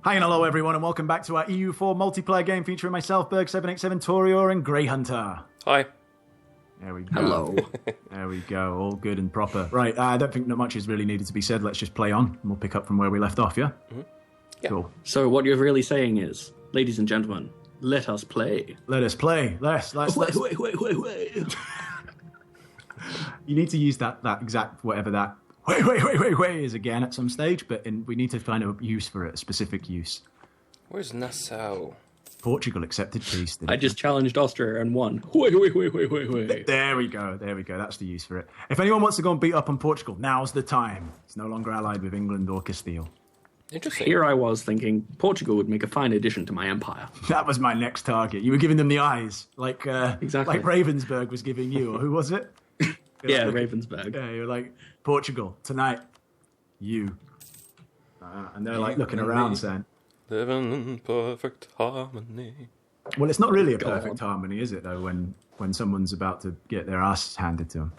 Hi and hello everyone and welcome back to our EU4 multiplayer game featuring myself, Berg787, Taureor and GreyHunter. Hi. There we go. Hello. There we go, all good and proper. Right, I don't think that much is really needed to be said. Let's just play on and we'll pick up from where we left off, yeah? Mm-hmm. Yeah. Cool. So what you're really saying is, ladies and gentlemen, let us play. Let us play. Let's. Wait. You need to use that exact whatever that wait is again at some stage, but we need to find a use for it, a specific use. Where's Nassau? Portugal accepted peace. I just challenged Austria and won. Wait. There we go. That's the use for it. If anyone wants to go and beat up on Portugal, now's the time. It's no longer allied with England or Castile. Interesting. Here I was thinking Portugal would make a fine addition to my empire. That was my next target. You were giving them the eyes, Exactly. like Ravensburg was giving you, or who was it? Yeah, Ravensburg. Yeah, you're like, Portugal, tonight, you. And they're like looking around saying... Living in perfect harmony. Well, it's not really a perfect harmony, is it, though, when someone's about to get their ass handed to them?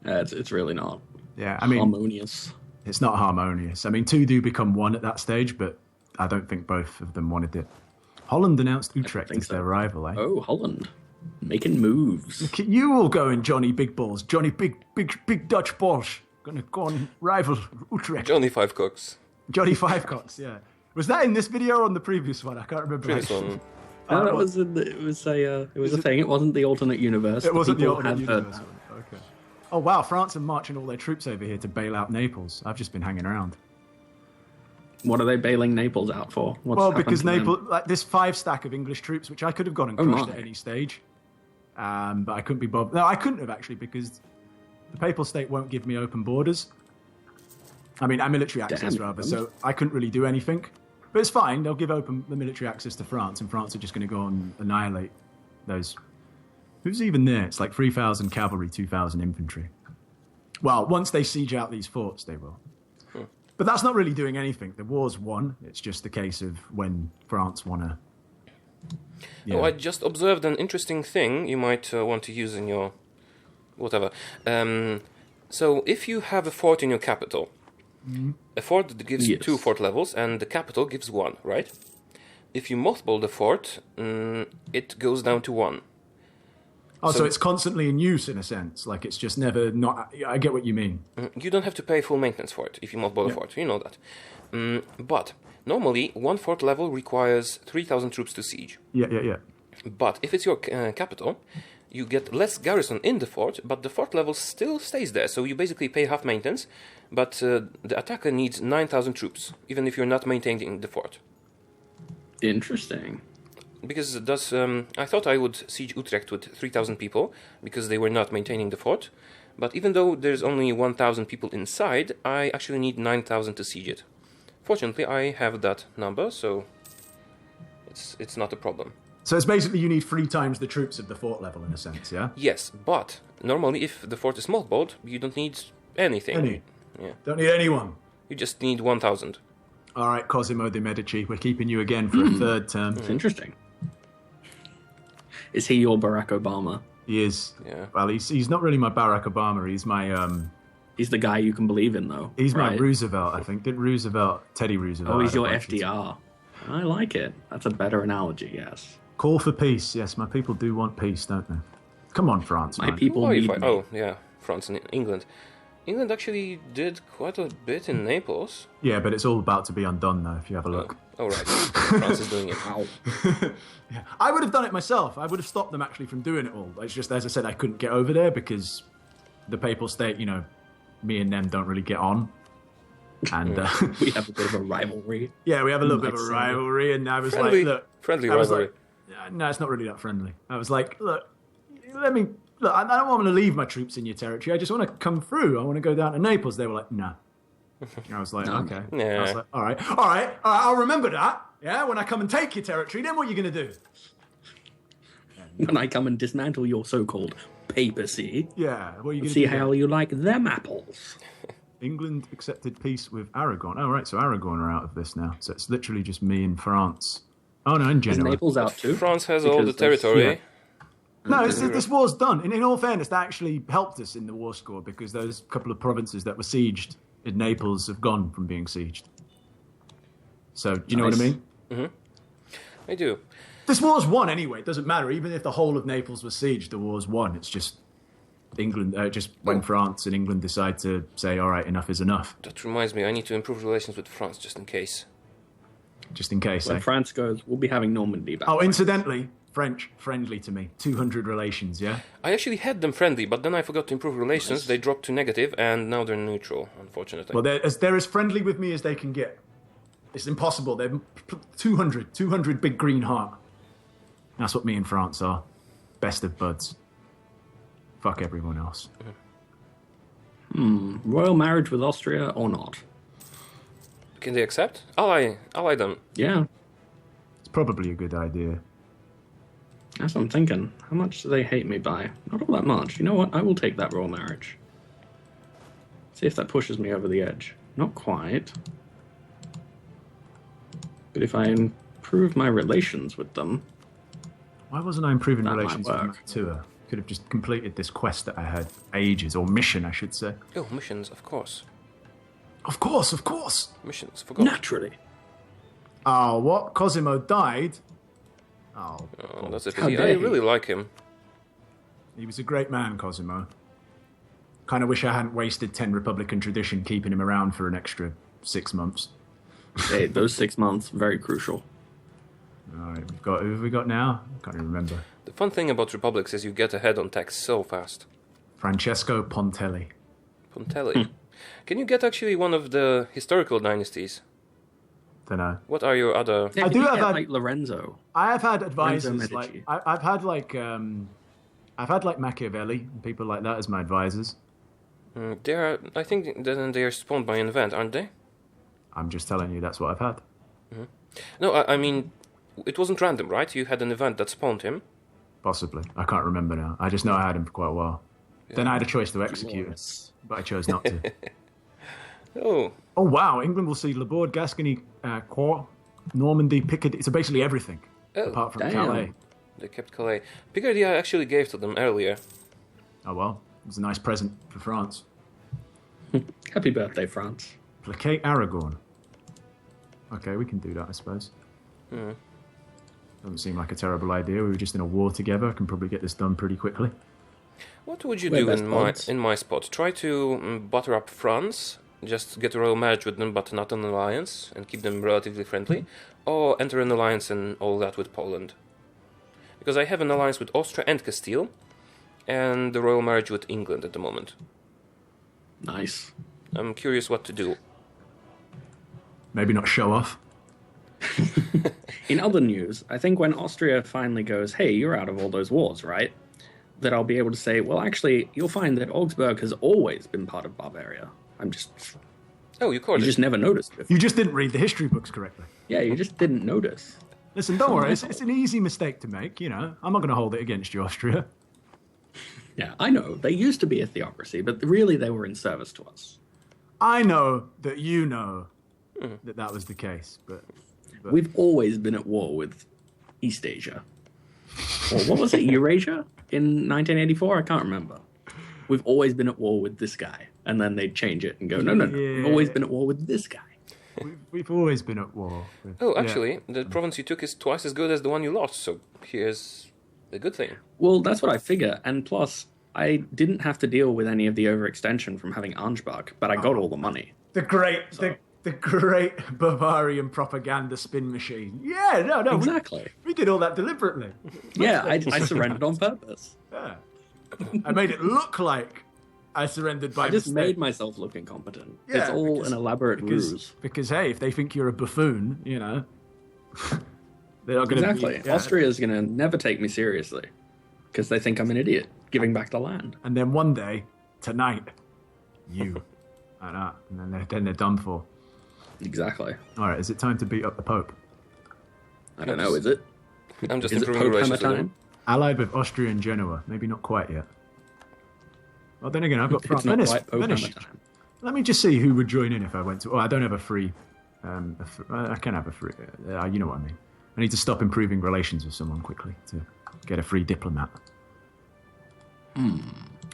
It's really not. Yeah, I mean... harmonious. It's not harmonious. I mean, two do become one at that stage, but I don't think both of them wanted it. Holland announced Utrecht as their rival, eh? Oh, Holland. Making moves. Look at you all going, Johnny Big Balls. Johnny Big Dutch Balls. Gonna go and rival Utrecht. Johnny Five Cocks. Johnny Fivecocks, yeah. Was that in this video or on the previous one? I can't remember. Previous one. No, that was it was a thing. It wasn't the alternate universe. It wasn't the People alternate had heard universe that. one. Okay. Oh wow, France are marching all their troops over here to bail out Naples. I've just been hanging around. What are they bailing Naples out for? Well, because Naples, like this 5 stack of English troops, which I could have gone and crushed at any stage, but I couldn't be bothered. No, I couldn't have actually because the Papal State won't give me open borders. I mean, military access rather. So I couldn't really do anything. But it's fine. They'll give open the military access to France, and France are just going to go and annihilate those. Who's even there? It's like 3,000 cavalry, 2,000 infantry. Well, once they siege out these forts, they will. But that's not really doing anything. The war's won. It's just a case of when France want to... Yeah. Oh, I just observed an interesting thing you might want to use in your... whatever. So if you have a fort in your capital, a fort gives 2 fort levels and the capital gives 1, right? If you mothball the fort, it goes down to 1. Oh, so it's constantly in use in a sense. Like it's just never not... I get what you mean. You don't have to pay full maintenance for it if you mothball a fort. You know that. But normally, 1 fort level requires 3,000 troops to siege. Yeah. But if it's your capital, you get less garrison in the fort, but the fort level still stays there. So you basically pay half maintenance, but the attacker needs 9,000 troops, even if you're not maintaining the fort. Interesting. Because I thought I would siege Utrecht with 3,000 people, because they were not maintaining the fort. But even though there's only 1,000 people inside, I actually need 9,000 to siege it. Fortunately, I have that number, so it's not a problem. So it's basically you need 3 times the troops of the fort level in a sense, yeah? Yes, but normally if the fort is mothballed, you don't need anything. Yeah. Don't need anyone. You just need 1,000. All right, Cosimo de' Medici, we're keeping you again for a 3rd term. It's interesting. Is he your Barack Obama? He is. Yeah. Well, he's not really my Barack Obama. He's my... He's the guy you can believe in, though. He's my Roosevelt, I think. Teddy Roosevelt? Oh, he's your FDR. I like it. That's a better analogy, yes. Call for peace. Yes, my people do want peace, don't they? Come on, France. My people need me. Oh, yeah, France and England. England actually did quite a bit in Naples. Yeah, but it's all about to be undone, though, if you have a look. Oh, right. France is doing it. Ow. Yeah. I would have done it myself. I would have stopped them actually from doing it all. It's just, as I said, I couldn't get over there because the Papal State, me and them don't really get on. And we have a bit of a rivalry. Yeah, we have a little bit of a rivalry, and I was friendly, like, look... Friendly rivalry. No, it's not really that friendly. I was like, look, I don't want to leave my troops in your territory. I just want to come through. I want to go down to Naples. They were like, no. I was like, okay. Yeah. I was like, all right, I'll remember that. Yeah, when I come and take your territory, then what are you going to do? When I come and dismantle your so-called papacy. Yeah, what are you going to see do? how you like them apples. England accepted peace with Aragon. Oh, right, so Aragon are out of this now. So it's literally just me and France. Oh, no, in Genoa. Is Naples out too? France has all the territory. Yeah. No, this war's done. And in all fairness, that actually helped us in the war score because those couple of provinces that were sieged in Naples have gone from being sieged. So, do you know what I mean? Mm-hmm. I do. This war's won anyway. It doesn't matter. Even if the whole of Naples was sieged, the war's won. It's just England, just when France and England decide to say, all right, enough is enough. That reminds me, I need to improve relations with France just in case. Just in case, When France goes, we'll be having Normandy back. Oh, incidentally, French, friendly to me. 200 relations, yeah? I actually had them friendly, but then I forgot to improve relations. Nice. They dropped to negative, and now they're neutral, unfortunately. Well, they're as friendly with me as they can get. It's impossible. They're 200 big green heart. That's what me and France are. Best of buds. Fuck everyone else. Royal marriage with Austria or not? Can they accept? Ally them. Yeah. It's probably a good idea. That's what I'm thinking. How much do they hate me by? Not all that much. You know what? I will take that royal marriage. See if that pushes me over the edge. Not quite. But if I improve my relations with them... Why wasn't I improving relations with Matua? Could have just completed this quest that I had ages, or mission, I should say. Oh, missions, of course. Of course. Missions, forgot. Naturally. Oh, what? Cosimo died? Oh, that's a pity. I really like him. He was a great man, Cosimo. Kind of wish I hadn't wasted 10 Republican tradition keeping him around for an extra 6 months. Hey, those 6 months, very crucial. All right, who have we got now? I can't even remember. The fun thing about republics is you get ahead on tax so fast. Francesco Pontelli. Pontelli. Can you get actually one of the historical dynasties? Don't know. What are your other... Yeah, I do have like Lorenzo. I have had advisors like I've had like Machiavelli and people like that as my advisors. I think they are spawned by an event, aren't they? I'm just telling you that's what I've had. Mm-hmm. No, I mean, it wasn't random, right? You had an event that spawned him. Possibly. I can't remember now. I just know I had him for quite a while. Yeah. Then I had a choice to execute him, but I chose not to. Oh, wow. England will see Laborde, Gascony, Court, Normandy, Picardy. So basically everything, apart from Calais. They kept Calais. Picardy I actually gave to them earlier. Oh, well. It was a nice present for France. Happy birthday, France. Placate Aragorn. Okay, we can do that, I suppose. Doesn't seem like a terrible idea. We were just in a war together. I can probably get this done pretty quickly. What would you do in my spot? Try to butter up France, just get a royal marriage with them, but not an alliance, and keep them relatively friendly, or enter an alliance and all that with Poland. Because I have an alliance with Austria and Castile, and the royal marriage with England at the moment. Nice. I'm curious what to do. Maybe not show off. In other news, I think when Austria finally goes, hey, you're out of all those wars, right? That I'll be able to say, well, actually, you'll find that Augsburg has always been part of Bavaria. I'm just... Oh, you caught it. You just never noticed it. You just didn't read the history books correctly. Yeah, you just didn't notice. Listen, don't worry. It's an easy mistake to make, you know. I'm not going to hold it against you, Austria. Yeah, I know. They used to be a theocracy, but really they were in service to us. I know that you know that was the case, but... We've always been at war with East Asia. Or what was it, Eurasia? In 1984? I can't remember. We've always been at war with this guy. And then they'd change it and go, no. We've always been at war with this guy. We've always been at war. Actually, the province you took is twice as good as the one you lost, so here's a good thing. Well, that's what I figure. And plus, I didn't have to deal with any of the overextension from having Ansbach, but I got all the money. The great Bavarian propaganda spin machine. Yeah, no. Exactly. We did all that deliberately. Yeah, I surrendered on purpose. Yeah. I made it look like I surrendered by mistake. I just made myself look incompetent. Yeah, it's all an elaborate ruse. Because, hey, if they think you're a buffoon, you know, they're not going to Exactly. Austria's going to never take me seriously because they think I'm an idiot giving back the land. And then one day, tonight, you, like that, and then they're done for. Exactly. All right, is it time to beat up the Pope? I don't know, is it? I'm just improving relations with him. Allied with Austria and Genoa. Maybe not quite yet. Well, then again, I've got France. Venice. Let me just see who would join in if I went to... Oh, I don't have a free... I can have a free... you know what I mean. I need to stop improving relations with someone quickly to get a free diplomat.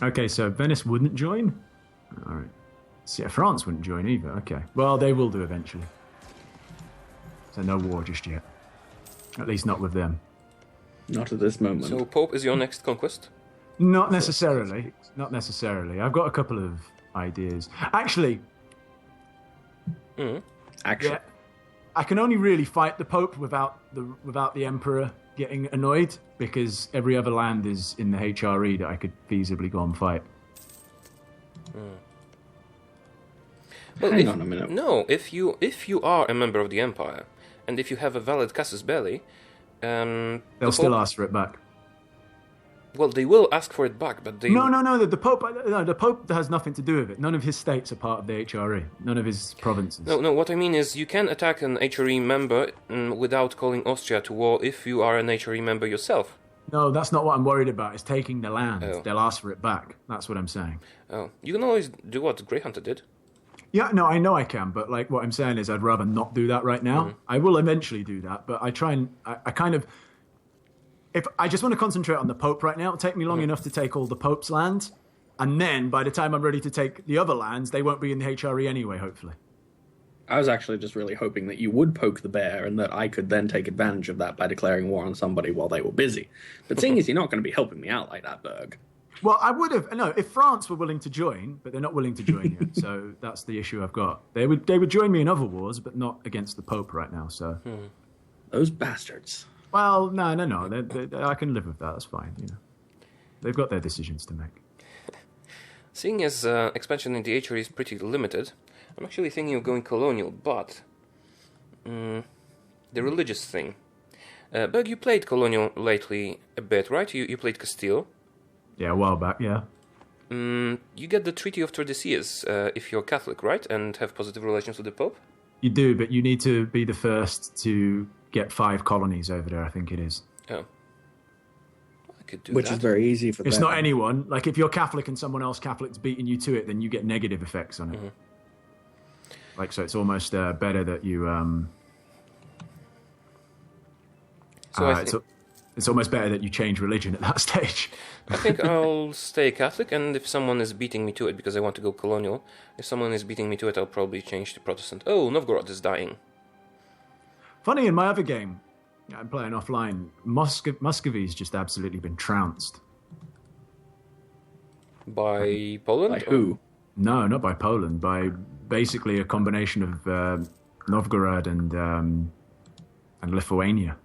Okay, so Venice wouldn't join? All right. See, France wouldn't join either. Okay. Well, they will do eventually. So no war just yet. At least not with them. Not at this moment. So Pope is your next conquest? Not necessarily. Not necessarily. I've got a couple of ideas. Actually, yeah, I can only really fight the Pope without the Emperor getting annoyed, because every other land is in the HRE that I could feasibly go and fight. Well, Hang on a minute. No, if you are a member of the Empire, and if you have a valid casus belli, they'll still ask for it back. Well, they will ask for it back, but they... No, the Pope has nothing to do with it. None of his states are part of the HRE. None of his provinces. No, what I mean is you can attack an HRE member without calling Austria to war if you are an HRE member yourself. No, that's not what I'm worried about. It's taking the land. Oh. They'll ask for it back. That's what I'm saying. Oh, you can always do what GreyHunter did. Yeah, no, I know I can, but like what I'm saying is I'd rather not do that right now. I will eventually do that, but I kind of... If I just want to concentrate on the Pope right now, it'll take me long enough to take all the Pope's lands, and then by the time I'm ready to take the other lands, they won't be in the HRE anyway, hopefully. I was actually just really hoping that you would poke the bear and that I could then take advantage of that by declaring war on somebody while they were busy. But seeing as you're not going to be helping me out like that, Berg. Well, I would have... No, if France were willing to join, but they're not willing to join yet, so that's the issue I've got. They would join me in other wars, but not against the Pope right now, so... Those bastards. Well, no. I can live with that. That's fine. You know, they've got their decisions to make. Seeing as expansion in the HRE is pretty limited, I'm actually thinking of going colonial. But the religious thing. Berg, you played colonial lately a bit, right? You played Castile. Yeah, a while back. Yeah. You get the Treaty of Tordesillas if you're Catholic, right, and have positive relations with the Pope. You do, but you need to be the first to get 5 colonies over there, I think it is. Oh. I could do Which that. is very easy for them. It's not anyone. Like, if you're Catholic and someone else Catholic's beating you to it, then you get negative effects on it. Like, so it's almost better that you... It's almost better that you change religion at that stage. I think I'll stay Catholic, and if someone is beating me to it, because I want to go colonial, if someone is beating me to it, I'll probably change to Protestant. Oh, Novgorod is dying. Funny, in my other game, I'm playing offline, Muscovy's just absolutely been trounced. By Poland? By who? No, not by Poland. By basically a combination of Novgorod and Lithuania.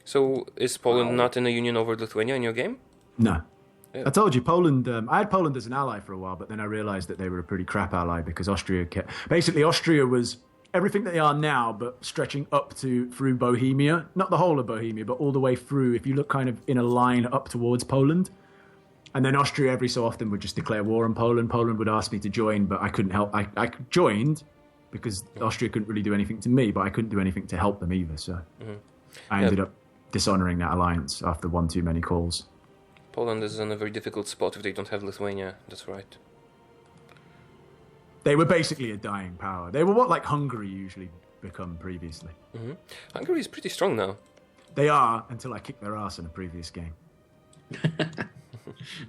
So is Poland not in a union over Lithuania in your game? No. Yeah. I told you, Poland... I had Poland as an ally for a while, but then I realised that they were a pretty crap ally because Austria kept... Basically, Austria was everything that they are now, but stretching up through Bohemia. Not the whole of Bohemia, but all the way through, if you look kind of in a line up towards Poland. And then Austria every so often would just declare war on Poland. Poland would ask me to join, but I couldn't help. I joined because Austria couldn't really do anything to me, but I couldn't do anything to help them either. So I ended up dishonouring that alliance after one too many calls. Poland is in a very difficult spot if they don't have Lithuania. That's right. They were basically a dying power. They were what like Hungary usually become previously. Hungary is pretty strong now. They are, until I kicked their ass in a previous game.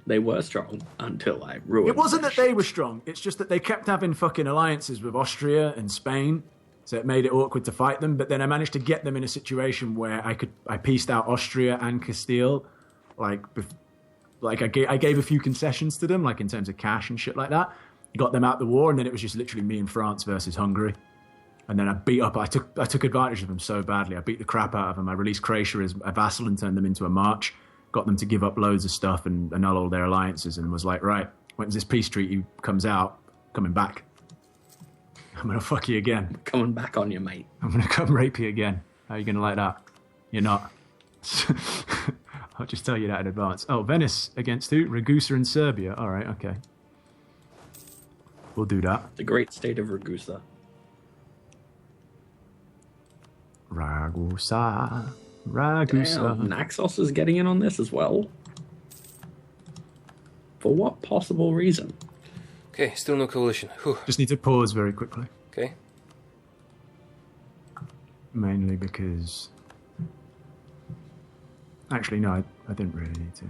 They were strong until I ruined it. Wasn't that they were strong. It's just that they kept having fucking alliances with Austria and Spain, so it made it awkward to fight them. But then I managed to get them in a situation where I pieced out Austria and Castile. I gave a few concessions to them, like in terms of cash and shit like that. Got them out the war, and then it was just literally me and France versus Hungary. And then I took advantage of them so badly. I beat the crap out of them. I released Croatia as a vassal and turned them into a march. Got them to give up loads of stuff and annul all their alliances, and was like, right, when this peace treaty comes out, coming back. I'm going to fuck you again. Coming back on you, mate. I'm going to come rape you again. How are you going to like that? You're not. I'll just tell you that in advance. Oh, Venice against who? Ragusa and Serbia. All right, okay. We'll do that. The great state of Ragusa. Ragusa. Damn, Naxos is getting in on this as well. For what possible reason? Okay, still no coalition. Whew. Just need to pause very quickly. Okay. Mainly because... Actually, no, I didn't really need to.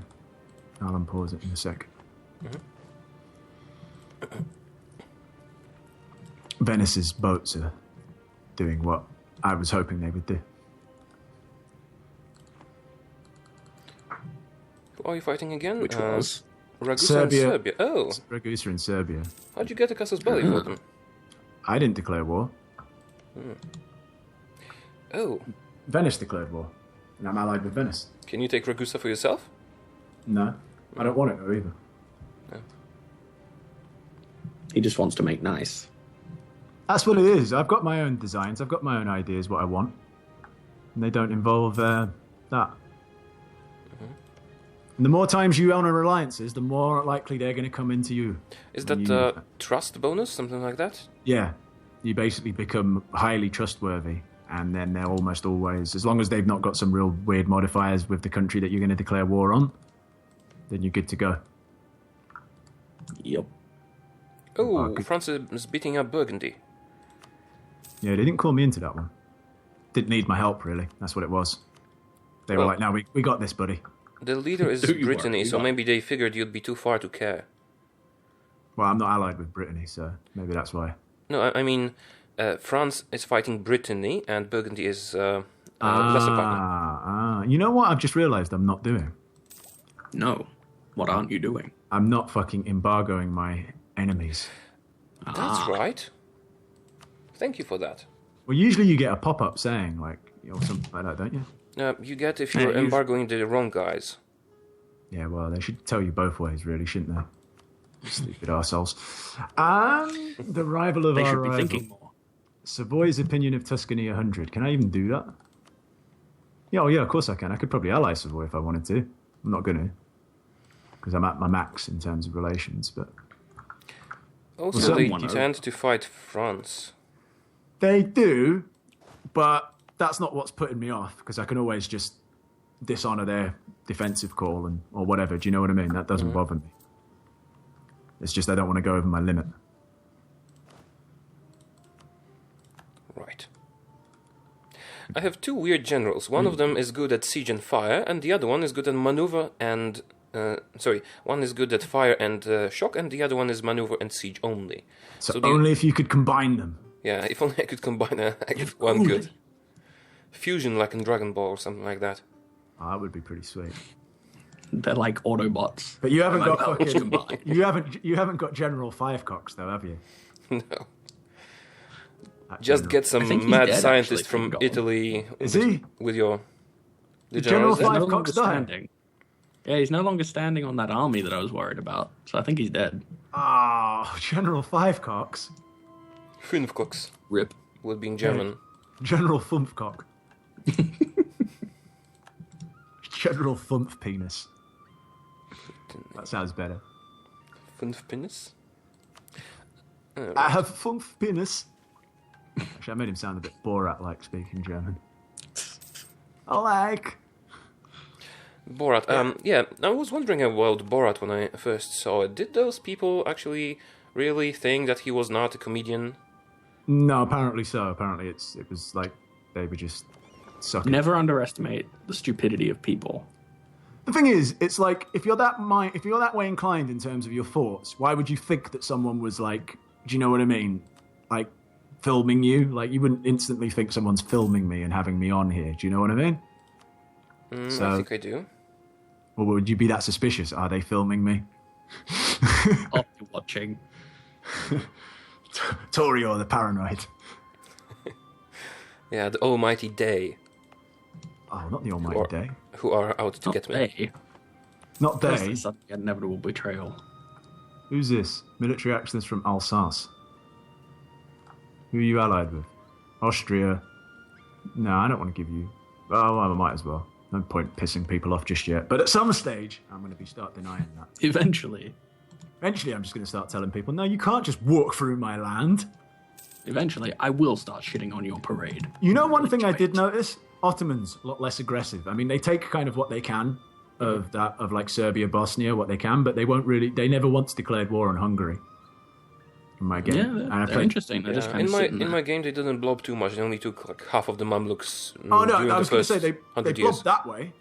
I'll unpause it in a sec. Venice's boats are doing what I was hoping they would do. Who are you fighting again? Which was? Ragusa in Serbia. Oh. Ragusa in Serbia. How'd you get a casus belli for them? I didn't declare war. Oh. Venice declared war. And I'm allied with Venice. Can you take Ragusa for yourself? No. I don't want it though either. No. He just wants to make nice. That's what it is. I've got my own designs. I've got my own ideas what I want. And they don't involve that. And the more times you honor alliances, the more likely they're going to come into you. Is that trust bonus, something like that? Yeah. You basically become highly trustworthy, and then they're almost always, as long as they've not got some real weird modifiers with the country that you're going to declare war on, then you're good to go. Yep. Oh, France is beating up Burgundy. Yeah, they didn't call me into that one. Didn't need my help, really. That's what it was. They were like, no, we got this, buddy. The leader is Brittany, so maybe they figured you'd be too far to care. Well, I'm not allied with Brittany, so maybe that's why. No, I mean, France is fighting Brittany, and Burgundy is lesser partner. You know what I've just realised I'm not doing? No. What aren't you doing? I'm not fucking embargoing my enemies. That's right. Thank you for that. Well, usually you get a pop-up saying, like, something like that, don't you? You get if you're embargoing the wrong guys. Yeah, well, they should tell you both ways, really, shouldn't they? Stupid arseholes. And the rival of They our should be rival, thinking more. Savoy's opinion of Tuscany 100. Can I even do that? Yeah, of course I can. I could probably ally Savoy if I wanted to. I'm not going to, because I'm at my max in terms of relations, but... Also, they tend to fight France. They do, but that's not what's putting me off, because I can always just dishonour their defensive call or whatever. Do you know what I mean? That doesn't bother me. It's just I don't want to go over my limit. Right. I have two weird generals. One of them is good at siege and fire, and the other one is good at maneuver and... one is good at fire and shock, and the other one is maneuver and siege only. So only if you could combine them. Yeah, if only I could combine one good. Fusion like in Dragon Ball or something like that. Oh, that would be pretty sweet. They're like Autobots. But you haven't got fucking... you haven't got General Fivecocks, though, have you? No. Just get some mad scientist from Italy. Is he? With your... The General no Fivecocks standing. Yeah, he's no longer standing on that army that I was worried about. So I think he's dead. Ah, General Fivecocks. Fünfkocks. Rip. Would be in German. General Thumpcock. General Thump Penis. That sounds better. Fünf Penis? I have Thump Penis. Actually, I made him sound a bit Borat-like speaking German. I like... Borat. I was wondering about Borat when I first saw it. Did those people actually really think that he was not a comedian? No, apparently so. Apparently it was like they were just sucking. Never underestimate the stupidity of people. The thing is, it's like if you're that way inclined in terms of your thoughts, why would you think that someone was like, do you know what I mean? Like filming you? Like you wouldn't instantly think someone's filming me and having me on here. Do you know what I mean? I think I do. Or would you be that suspicious? Are they filming me? I'll be watching. Taureor the paranoid. Yeah, the almighty day. Oh, not the almighty day. Who are out to get me. They. Not they. It's an inevitable betrayal. Who's this? Military actions from Alsace. Who are you allied with? Austria. No, I don't want to give you... Oh, well, I might as well. No point pissing people off just yet. But at some stage, I'm going to start denying that. Eventually, I'm just going to start telling people, no, you can't just walk through my land. Eventually, I will start shitting on your parade. You know one thing I did notice? Ottomans, a lot less aggressive. I mean, they take kind of what they can of like Serbia, Bosnia, what they can, but they never once declared war on Hungary. In my game. Yeah, they're interesting. They're just kind of in my game, they didn't blob too much. They only took like half of the Mamluks. Oh no, I was going to say they blobbed that way.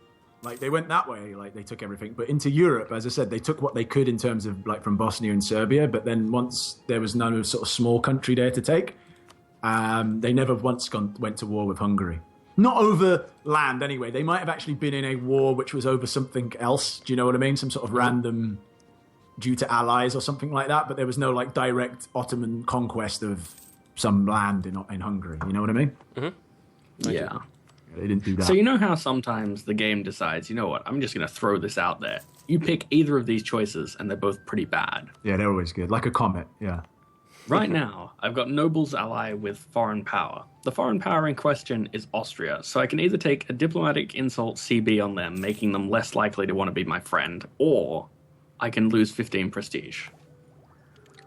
Like they went that way, like they took everything. But into Europe, as I said, they took what they could in terms of like from Bosnia and Serbia. But then once there was no sort of small country there to take, They never once went to war with Hungary. Not over land, anyway. They might have actually been in a war which was over something else. Do you know what I mean? Some sort of random, due to allies or something like that. But there was no like direct Ottoman conquest of some land in Hungary. You know what I mean? Mm-hmm. Yeah. They didn't do that. So you know how sometimes the game decides, you know what, I'm just going to throw this out there. You pick either of these choices, and they're both pretty bad. Yeah, they're always good. Like a comet, yeah. Right now, I've got nobles ally with foreign power. The foreign power in question is Austria, so I can either take a diplomatic insult CB on them, making them less likely to want to be my friend, or I can lose 15 prestige.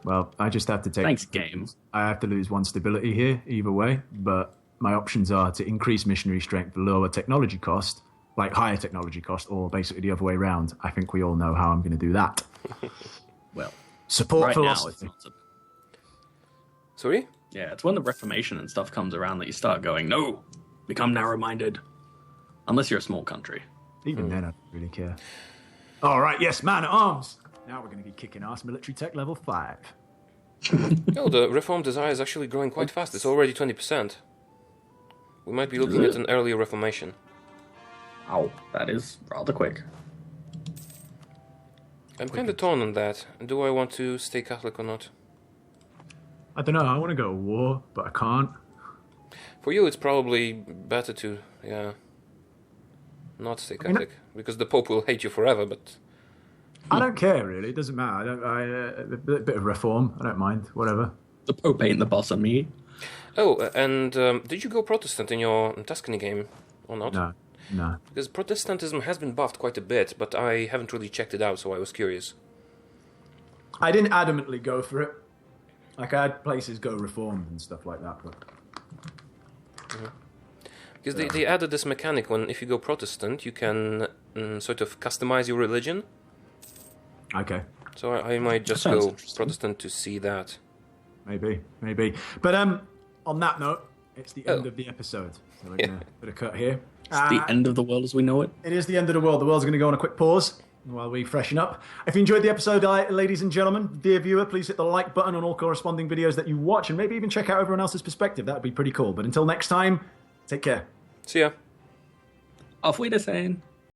Well, I just have to take... Thanks, game. I have to lose 1 stability here, either way, but my options are to increase missionary strength, lower technology cost, like higher technology cost, or basically the other way around. I think we all know how I'm going to do that. Well, support right philosophy. now it's not. Sorry? Yeah, it's when the Reformation and stuff comes around that you start going, no, become narrow-minded. Unless you're a small country. Even then, I don't really care. All right, yes, man at arms. Now we're going to be kicking ass, military tech level 5. Oh, the Reform desire is actually growing quite fast. It's already 20%. We might be looking at an earlier Reformation. Ow, that is rather quick. I'm kind of torn on that. Do I want to stay Catholic or not? I don't know. I want to go to war, but I can't. For you, it's probably better to, not stay Catholic. Because the Pope will hate you forever, but... I don't care, really. It doesn't matter. A bit of reform. I don't mind. Whatever. The Pope ain't the boss of me. Oh, and did you go Protestant in your Tuscany game or not? No. Because Protestantism has been buffed quite a bit, but I haven't really checked it out, so I was curious. I didn't adamantly go for it. Like, I had places go reformed and stuff like that, but... Because they added this mechanic when, if you go Protestant, you can sort of customize your religion. Okay. So I might just go Protestant to see that. Maybe. But on that note, it's the end of the episode. So we're going to put a cut here. It's the end of the world as we know it. It is the end of the world. The world's going to go on a quick pause while we freshen up. If you enjoyed the episode, ladies and gentlemen, dear viewer, please hit the like button on all corresponding videos that you watch, and maybe even check out everyone else's perspective. That would be pretty cool. But until next time, take care. See ya. Auf Wiedersehen.